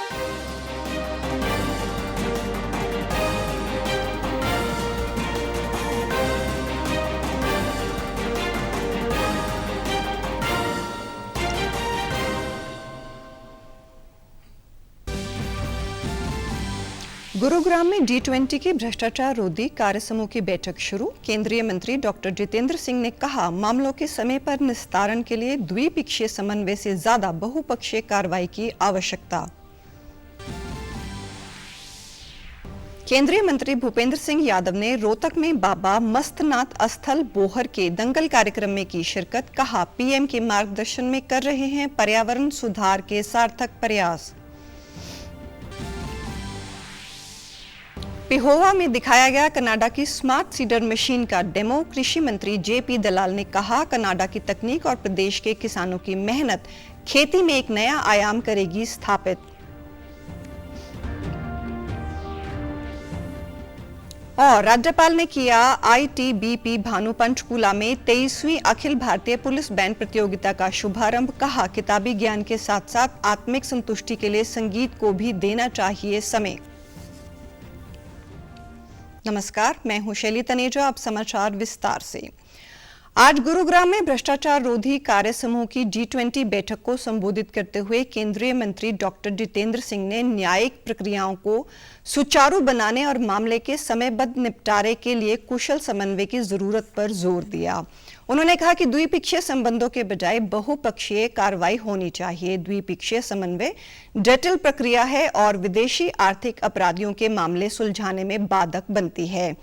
गुरुग्राम में G20 की भ्रष्टाचार रोधी कार्यसमूह की बैठक शुरू। केंद्रीय मंत्री डॉक्टर जितेंद्र सिंह ने कहा, मामलों के समय पर निस्तारण के लिए द्विपक्षीय समन्वय से ज्यादा बहुपक्षीय कार्रवाई की आवश्यकता। केंद्रीय मंत्री भूपेंद्र सिंह यादव ने रोहतक में बाबा मस्तनाथ अस्थल बोहर के दंगल कार्यक्रम में की शिरकत। कहा, पीएम के मार्गदर्शन में कर रहे हैं पर्यावरण सुधार के सार्थक प्रयास। पिहोवा में दिखाया गया कनाडा की स्मार्ट सीडर मशीन का डेमो। कृषि मंत्री जेपी दलाल ने कहा, कनाडा की तकनीक और प्रदेश के किसानों की मेहनत खेती में एक नया आयाम करेगी स्थापित। और राज्यपाल ने किया आईटीबीपी भानु पंचकूला में 23वीं अखिल भारतीय पुलिस बैंड प्रतियोगिता का शुभारंभ। कहा, किताबी ज्ञान के साथ साथ आत्मिक संतुष्टि के लिए संगीत को भी देना चाहिए समय। नमस्कार, मैं हूं शैली तनेजा। अब समाचार विस्तार से। आज गुरुग्राम में भ्रष्टाचार रोधी कार्य समूह की G20 बैठक को संबोधित करते हुए केंद्रीय मंत्री डॉक्टर जितेंद्र सिंह ने न्यायिक प्रक्रियाओं को सुचारू बनाने और मामले के समयबद्ध निपटारे के लिए कुशल समन्वय की जरूरत पर जोर दिया। उन्होंने कहा कि द्विपक्षीय संबंधों के बजाय बहुपक्षीय कार्रवाई होनी चाहिए। द्विपक्षीय समन्वय जटिल प्रक्रिया है और विदेशी आर्थिक अपराधियों के मामले सुलझाने में बाधक बनती है।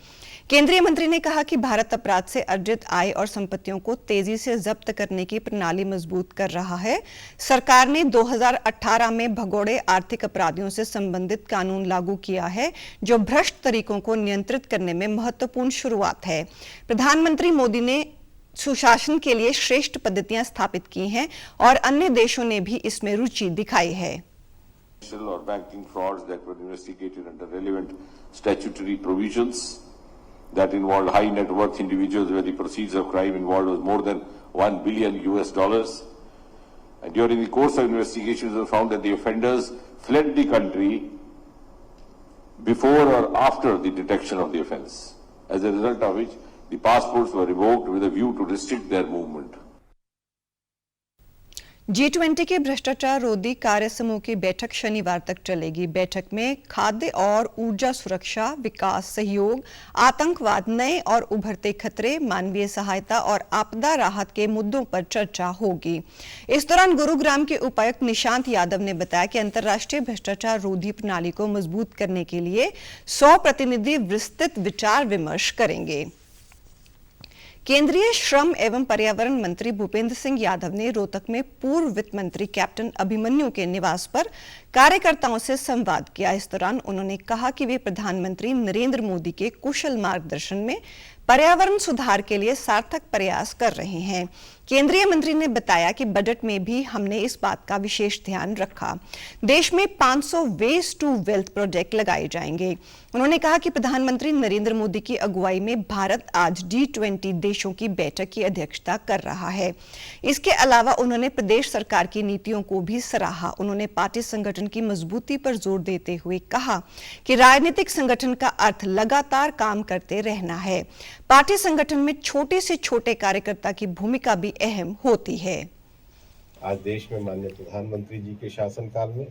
केंद्रीय मंत्री ने कहा कि भारत अपराध से अर्जित आय और संपत्तियों को तेजी से जब्त करने की प्रणाली मजबूत कर रहा है। सरकार ने 2018 में भगोड़े आर्थिक अपराधियों से संबंधित कानून लागू किया है, जो भ्रष्ट तरीकों को नियंत्रित करने में महत्वपूर्ण शुरुआत है। प्रधानमंत्री मोदी ने सुशासन के लिए श्रेष्ठ पद्धतियां स्थापित की हैं और अन्य देशों ने भी इसमें रुचि दिखाई है। और banking frauds that were investigated under relevant statutory provisions that involved high net worth individuals where the proceeds of crime involved was more than $1 billion. And during the course of investigations, it was found that the offenders fled the country before or after the detection of the offence, as a result of which the passports were revoked with a view to restrict their movement. G20 के भ्रष्टाचार रोधी कार्य समूह की बैठक शनिवार तक चलेगी। बैठक में खाद्य और ऊर्जा सुरक्षा, विकास सहयोग, आतंकवाद, नए और उभरते खतरे, मानवीय सहायता और आपदा राहत के मुद्दों पर चर्चा होगी। इस दौरान गुरुग्राम के उपायुक्त निशांत यादव ने बताया कि अंतर्राष्ट्रीय भ्रष्टाचार रोधी प्रणाली को मजबूत करने के लिए 100 प्रतिनिधि विस्तृत विचार विमर्श करेंगे। केंद्रीय श्रम एवं पर्यावरण मंत्री भूपेंद्र सिंह यादव ने रोहतक में पूर्व वित्त मंत्री कैप्टन अभिमन्यु के निवास पर कार्यकर्ताओं से संवाद किया। इस दौरान उन्होंने कहा कि वे प्रधानमंत्री नरेंद्र मोदी के कुशल मार्गदर्शन में पर्यावरण सुधार के लिए सार्थक प्रयास कर रहे हैं। केंद्रीय मंत्री ने बताया कि बजट में भी हमने इस बात का विशेष ध्यान रखा। देश में 500 वेस्ट टू वेल्थ प्रोजेक्ट लगाए जाएंगे। उन्होंने कहा कि प्रधानमंत्री नरेंद्र मोदी की अगुवाई में भारत आज G20 देशों की बैठक की अध्यक्षता कर रहा है। इसके अलावा उन्होंने प्रदेश सरकार की नीतियों को भी सराहा। उन्होंने पार्टी संगठन की मजबूती पर जोर देते हुए कहा कि राजनीतिक संगठन का अर्थ लगातार काम करते रहना है। पार्टी संगठन में छोटे से छोटे कार्यकर्ता की भूमिका भी अहम होती है। आज देश में माननीय प्रधानमंत्री जी के शासनकाल में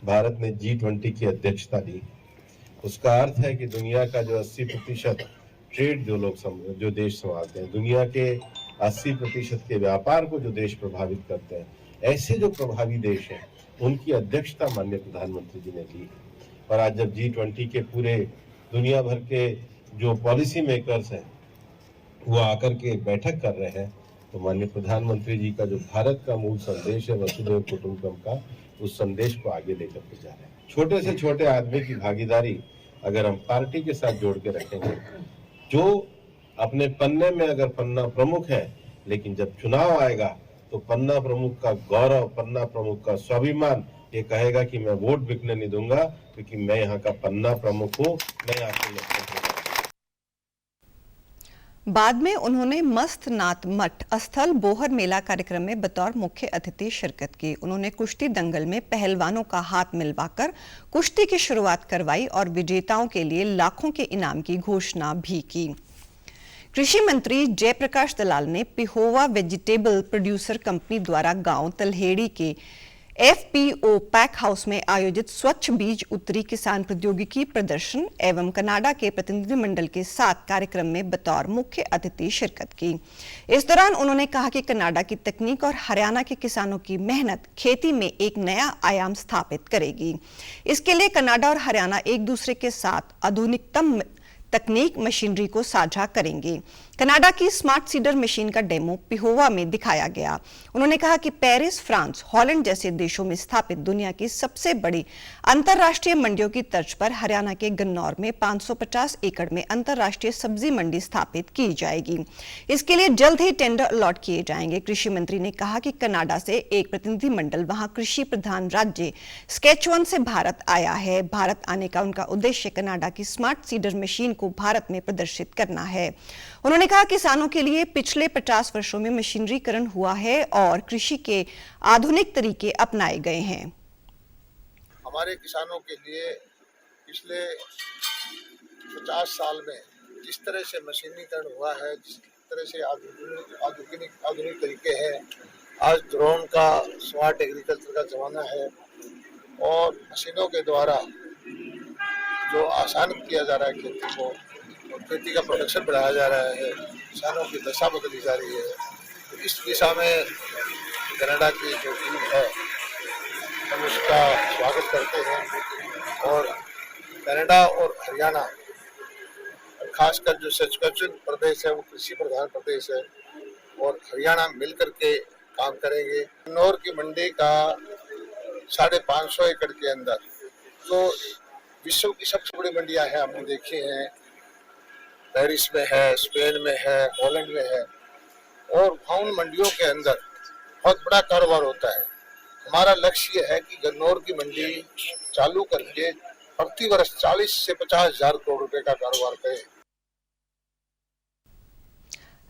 भारत ने G20 की अध्यक्षता दी। उसका अर्थ है कि दुनिया का जो 80% ट्रेड जो देश संभालते हैं, दुनिया के 80% के व्यापार को जो देश प्रभावित करते हैं, ऐसे जो प्रभावी देश हैं, उनकी अध्यक्षता माननीय प्रधानमंत्री जी ने ली है। और आज जब G20 के पूरे दुनिया भर के जो पॉलिसी मेकर्स हैं वो आकर के बैठक कर रहे हैं, तो माननीय प्रधानमंत्री जी का जो भारत का मूल संदेश है वसुधैव कुटुंबकम का, उस संदेश को आगे लेकर के जा रहे हैं। छोटे से छोटे आदमी की भागीदारी अगर हम पार्टी के साथ जोड़ के रखेंगे, जो अपने पन्ने में अगर पन्ना प्रमुख है, लेकिन जब चुनाव आएगा तो पन्ना प्रमुख का गौरव, पन्ना प्रमुख का स्वाभिमान ये कहेगा कि मैं वोट बिकने नहीं दूंगा, क्योंकि मैं यहाँ का पन्ना प्रमुख हूँ, मैं यहाँ के बाद में उन्होंने मस्तनाथ मठ स्थल बोहर मेला कार्यक्रम में बतौर मुख्य अतिथि शिरकत की। उन्होंने कुश्ती दंगल में पहलवानों का हाथ मिलवाकर कुश्ती की शुरुआत करवाई और विजेताओं के लिए लाखों के इनाम की घोषणा भी की। कृषि मंत्री जयप्रकाश दलाल ने पिहोवा वेजिटेबल प्रोड्यूसर कंपनी द्वारा गांव तलहेड़ी के FPO पैक हाउस में आयोजित स्वच्छ बीज उत्तरी किसान प्रौद्योगिकी प्रदर्शन एवं कनाडा के प्रतिनिधिमंडल के साथ कार्यक्रम में बतौर मुख्य अतिथि शिरकत की। इस दौरान उन्होंने कहा कि कनाडा की तकनीक और हरियाणा के किसानों की मेहनत खेती में एक नया आयाम स्थापित करेगी। इसके लिए कनाडा और हरियाणा एक दूसरे के साथ आधुनिकतम तकनीक मशीनरी को साझा करेंगे। कनाडा की स्मार्ट सीडर मशीन का डेमो पिहोवा में दिखाया गया। उन्होंने कहा कि पेरिस, फ्रांस, हॉलैंड जैसे देशों में स्थापित दुनिया की सबसे बड़ी अंतर्राष्ट्रीय मंडियों की तर्ज पर हरियाणा के गन्नौर में 550 एकड़ में अंतर्राष्ट्रीय सब्जी मंडी स्थापित की जाएगी। इसके लिए जल्द ही टेंडर अलॉट किए जाएंगे। कृषि मंत्री ने कहा कि कनाडा से एक प्रतिनिधिमंडल वहां कृषि प्रधान राज्य स्केचुअन से भारत आया है। भारत आने का उनका उद्देश्य कनाडा की स्मार्ट सीडर मशीन को भारत में प्रदर्शित करना है। उन्होंने कहा किसानों के लिए पिछले 50 वर्षों में मशीनरीकरण हुआ है और कृषि के आधुनिक तरीके अपनाए गए हैं। हमारे किसानों के लिए पिछले 50 साल में जिस तरह से मशीनीकरण हुआ है, जिस तरह से आधुनिक तरीके हैं, आज ड्रोन का स्मार्ट एग्रीकल्चर का जमाना है और मशीनों के द्वारा जो आसान किया जा रहा है खेती को और खेती का प्रोडक्शन बढ़ाया जा रहा है, किसानों की दशा बदली जा रही है। तो इस दिशा में कनाडा की जो टीम है हम उसका स्वागत करते हैं और कनाडा और हरियाणा खासकर जो सचकचन प्रदेश है वो कृषि प्रधान प्रदेश है और हरियाणा मिलकर के काम करेंगे। गन्नौर की मंडी का 550 एकड़ के अंदर जो विश्व की सबसे बड़ी मंडियां हैं हमने देखी हैं, पेरिस में है, स्पेन में है, हॉलैंड में है और उन मंडियों के अंदर बहुत बड़ा कारोबार होता है। हमारा लक्ष्य है कि गन्नौर की मंडी चालू करके प्रति वर्ष 40 से 50 हजार करोड़ रुपए का कारोबार करें।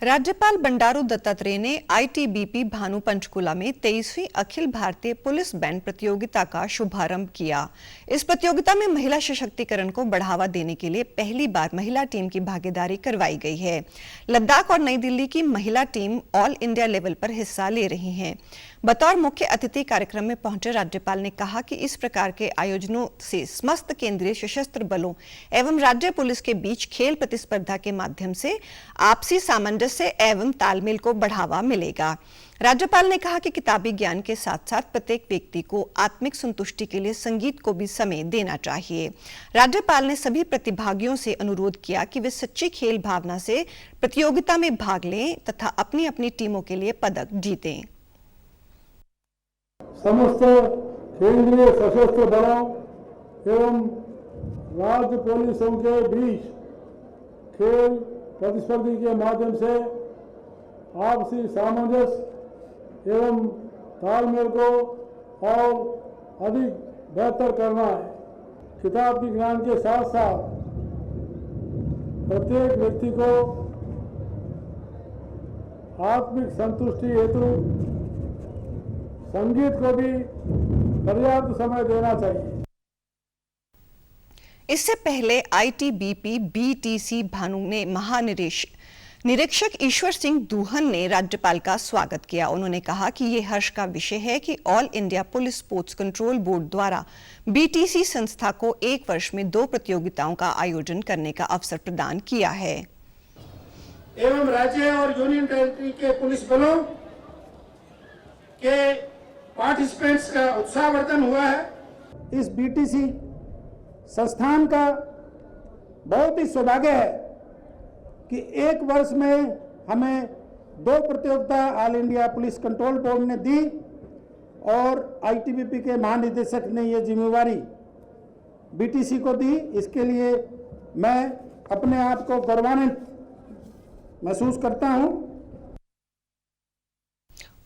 राज्यपाल बंडारू दत्तात्रेय ने ITBP भानु पंचकुला में 23वीं अखिल भारतीय पुलिस बैंड प्रतियोगिता का शुभारंभ किया। इस प्रतियोगिता में महिला सशक्तिकरण को बढ़ावा देने के लिए पहली बार महिला टीम की भागीदारी करवाई गई है। लद्दाख और नई दिल्ली की महिला टीम ऑल इंडिया लेवल पर हिस्सा ले रही हैं। बतौर मुख्य अतिथि कार्यक्रम में पहुंचे राज्यपाल ने कहा कि इस प्रकार के आयोजनों से समस्त केंद्रीय सशस्त्र बलों एवं राज्य पुलिस के बीच खेल प्रतिस्पर्धा के माध्यम से आपसी सामंजस्य एवं तालमेल को बढ़ावा मिलेगा। राज्यपाल ने कहा कि किताबी ज्ञान के साथ साथ प्रत्येक व्यक्ति को आत्मिक संतुष्टि के लिए संगीत को भी समय देना चाहिए। राज्यपाल ने सभी प्रतिभागियों से अनुरोध किया कि वे सच्ची खेल भावना से प्रतियोगिता में भाग लें तथा अपनी अपनी टीमों के लिए पदक जीतें। समस्त केंद्रीय सशस्त्र बलों एवं राज्य पुलिसों के बीच खेल प्रतिस्पर्धी के माध्यम से आपसी सामंजस्य एवं तालमेल को और अधिक बेहतर करना है। किताब के ज्ञान के साथ साथ प्रत्येक व्यक्ति को आत्मिक संतुष्टि हेतु संगीत को भी पर्याप्त समय देना चाहिए। इससे पहले ITBP BTC भानु ने निरीक्षक ईश्वर सिंह दूहन ने राज्यपाल का स्वागत किया। उन्होंने कहा कि ये हर्ष का विषय है कि all India police sports control board द्वारा BTC संस्था को एक वर्ष में 2 प्रतियोगिताओं का आयोजन करने का अवसर प्रदान किया है। एवं राज्य और यूनियन टेरिटरी के पुलिस बलों के पार्टिसिपेंट्स का उत्साहवर्धन हुआ है। इस BTC संस्थान का बहुत ही सौभाग्य है कि एक वर्ष में हमें 2 प्रतियोगिता all India police control board ने दी और ITBP के महानिदेशक ने ये जिम्मेवारी BTC को दी। इसके लिए मैं अपने आप को गौरवान्वित महसूस करता हूं।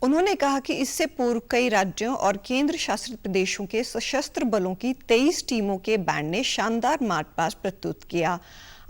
उन्होंने कहा कि इससे पूर्व कई राज्यों और केंद्र शासित प्रदेशों के सशस्त्र बलों की 23 टीमों के बैंड ने शानदार मार्च पास्ट प्रस्तुत किया।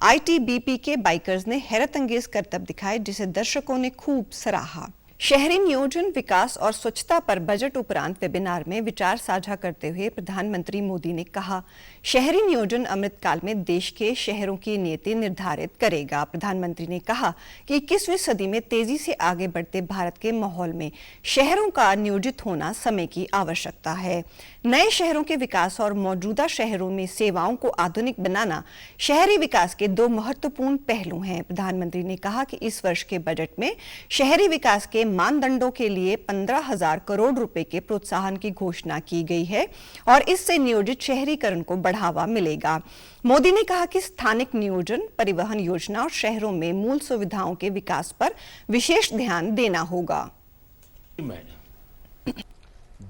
आईटीबीपी के बाइकर्स ने हैरत अंगेज करतब दिखाए, जिसे दर्शकों ने खूब सराहा। शहरी नियोजन, विकास और स्वच्छता पर बजट उपरांत वेबिनार में विचार साझा करते हुए प्रधानमंत्री मोदी ने कहा, शहरी नियोजन अमृतकाल में देश के शहरों की नीति निर्धारित करेगा। प्रधानमंत्री ने कहा कि 21वीं सदी में तेजी से आगे बढ़ते भारत के माहौल में शहरों का नियोजित होना समय की आवश्यकता है। नए शहरों के विकास और मौजूदा शहरों में सेवाओं को आधुनिक बनाना शहरी विकास के दो महत्वपूर्ण पहलू हैं। प्रधानमंत्री ने कहा कि इस वर्ष के बजट में शहरी विकास के मानदंडों के लिए 15,000 करोड़ रुपए के प्रोत्साहन की घोषणा की गई है और इससे नियोजित शहरीकरण को बढ़ावा मिलेगा। मोदी ने कहा कि स्थानिक नियोजन, परिवहन योजना और शहरों में मूल सुविधाओं के विकास पर विशेष ध्यान देना होगा।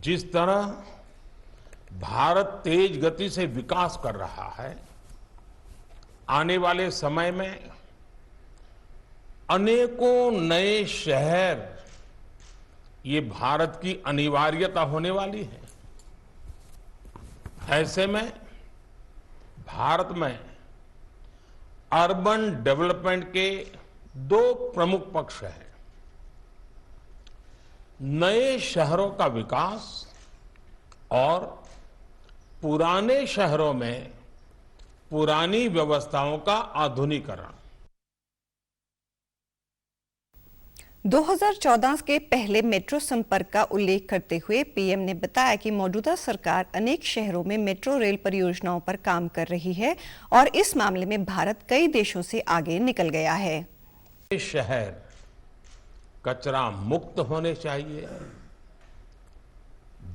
जिस तरह भारत तेज गति से विकास कर रहा है, आने वाले समय में अनेकों नए शहर ये भारत की अनिवार्यता होने वाली है। ऐसे में भारत में अर्बन डेवलपमेंट के दो प्रमुख पक्ष हैं। नए शहरों का विकास और पुराने शहरों में पुरानी व्यवस्थाओं का आधुनिकीकरण। 2014 के पहले मेट्रो संपर्क का उल्लेख करते हुए पीएम ने बताया कि मौजूदा सरकार अनेक शहरों में मेट्रो रेल परियोजनाओं पर काम कर रही है और इस मामले में भारत कई देशों से आगे निकल गया है। शहर कचरा मुक्त होने चाहिए,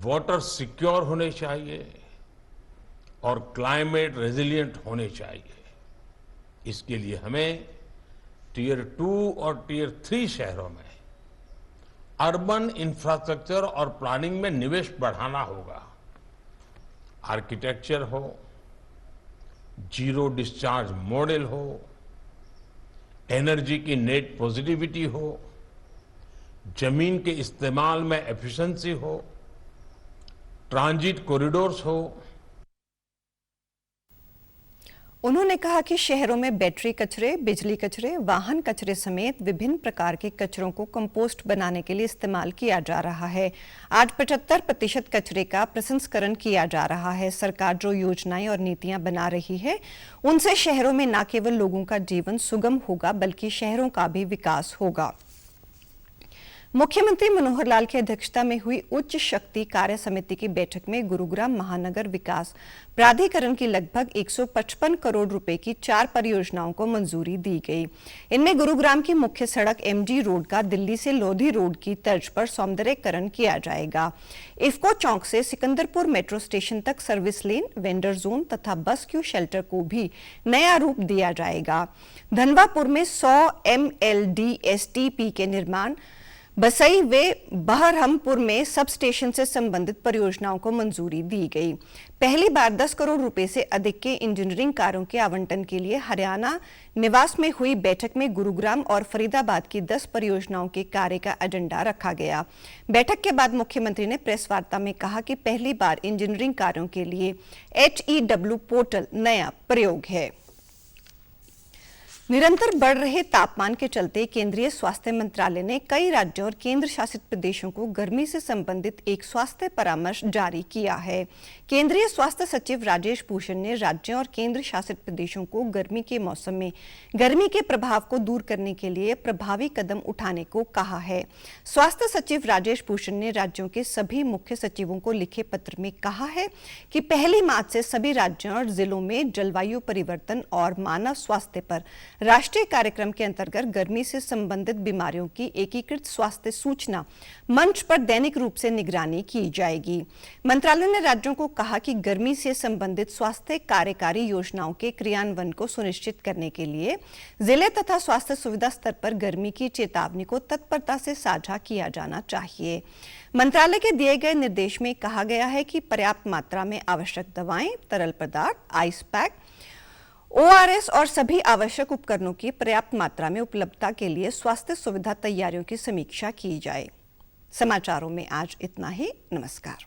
वाटर सिक्योर होने चाहिए और क्लाइमेट रेजिलिएंट होने चाहिए। इसके लिए हमें टियर 2 और टियर 3 शहरों में अर्बन इंफ्रास्ट्रक्चर और प्लानिंग में निवेश बढ़ाना होगा। आर्किटेक्चर हो, जीरो डिस्चार्ज मॉडल हो, एनर्जी की नेट पॉजिटिविटी हो, जमीन के इस्तेमाल में एफिशिएंसी हो, ट्रांजिट कॉरिडोर्स हो। उन्होंने कहा कि शहरों में बैटरी कचरे, बिजली कचरे, वाहन कचरे समेत विभिन्न प्रकार के कचरों को कंपोस्ट बनाने के लिए इस्तेमाल किया जा रहा है। आज 75% कचरे का प्रसंस्करण किया जा रहा है। सरकार जो योजनाएं और नीतियां बना रही है, उनसे शहरों में न केवल लोगों का जीवन सुगम होगा, बल्कि शहरों का भी विकास होगा। मुख्यमंत्री मनोहर लाल की अध्यक्षता में हुई उच्च शक्ति कार्य समिति की बैठक में गुरुग्राम महानगर विकास प्राधिकरण की लगभग 155 करोड़ रुपए की 4 परियोजनाओं को मंजूरी दी गई। इनमें गुरुग्राम की मुख्य सड़क एमजी रोड का दिल्ली से लोधी रोड की तर्ज पर सौंदर्यीकरण किया जाएगा। इफ्को चौक से सिकंदरपुर मेट्रो स्टेशन तक सर्विस लेन, वेंडर जोन तथा बस क्यू शेल्टर को भी नया रूप दिया जाएगा। धनवापुर में 100 MLDSTP के निर्माण, बसई व बहरमपुर में सब स्टेशन से संबंधित परियोजनाओं को मंजूरी दी गई। पहली बार 10 करोड़ रुपए से अधिक के इंजीनियरिंग कार्यों के आवंटन के लिए हरियाणा निवास में हुई बैठक में गुरुग्राम और फरीदाबाद की 10 परियोजनाओं के कार्य का एजेंडा रखा गया। बैठक के बाद मुख्यमंत्री ने प्रेस वार्ता में कहा कि पहली बार इंजीनियरिंग कार्यों के लिए HEW पोर्टल नया प्रयोग है। निरंतर बढ़ रहे तापमान के चलते केंद्रीय स्वास्थ्य मंत्रालय ने कई राज्यों और केंद्र शासित प्रदेशों को गर्मी से संबंधित एक स्वास्थ्य परामर्श जारी किया है। केंद्रीय स्वास्थ्य सचिव राजेश भूषण ने राज्यों और केंद्र शासित प्रदेशों को गर्मी के मौसम में गर्मी के प्रभाव को दूर करने के लिए प्रभावी कदम उठाने को कहा है। स्वास्थ्य सचिव राजेश भूषण ने राज्यों के सभी मुख्य सचिवों को लिखे पत्र में कहा है कि 1 मार्च से सभी राज्यों और जिलों में जलवायु परिवर्तन और मानव स्वास्थ्य पर राष्ट्रीय कार्यक्रम के अंतर्गत गर्मी से संबंधित बीमारियों की एकीकृत स्वास्थ्य सूचना मंच पर दैनिक रूप से निगरानी की जाएगी। मंत्रालय ने राज्यों को कहा कि गर्मी से संबंधित स्वास्थ्य कार्यकारी योजनाओं के क्रियान्वयन को सुनिश्चित करने के लिए जिले तथा स्वास्थ्य सुविधा स्तर पर गर्मी की चेतावनी को तत्परता से साझा किया जाना चाहिए। मंत्रालय के दिए गए निर्देश में कहा गया है कि पर्याप्त मात्रा में आवश्यक दवाएं, तरल पदार्थ, आइस पैक, ORS और सभी आवश्यक उपकरणों की पर्याप्त मात्रा में उपलब्धता के लिए स्वास्थ्य सुविधा तैयारियों की समीक्षा की जाए। समाचारों में आज इतना ही। नमस्कार।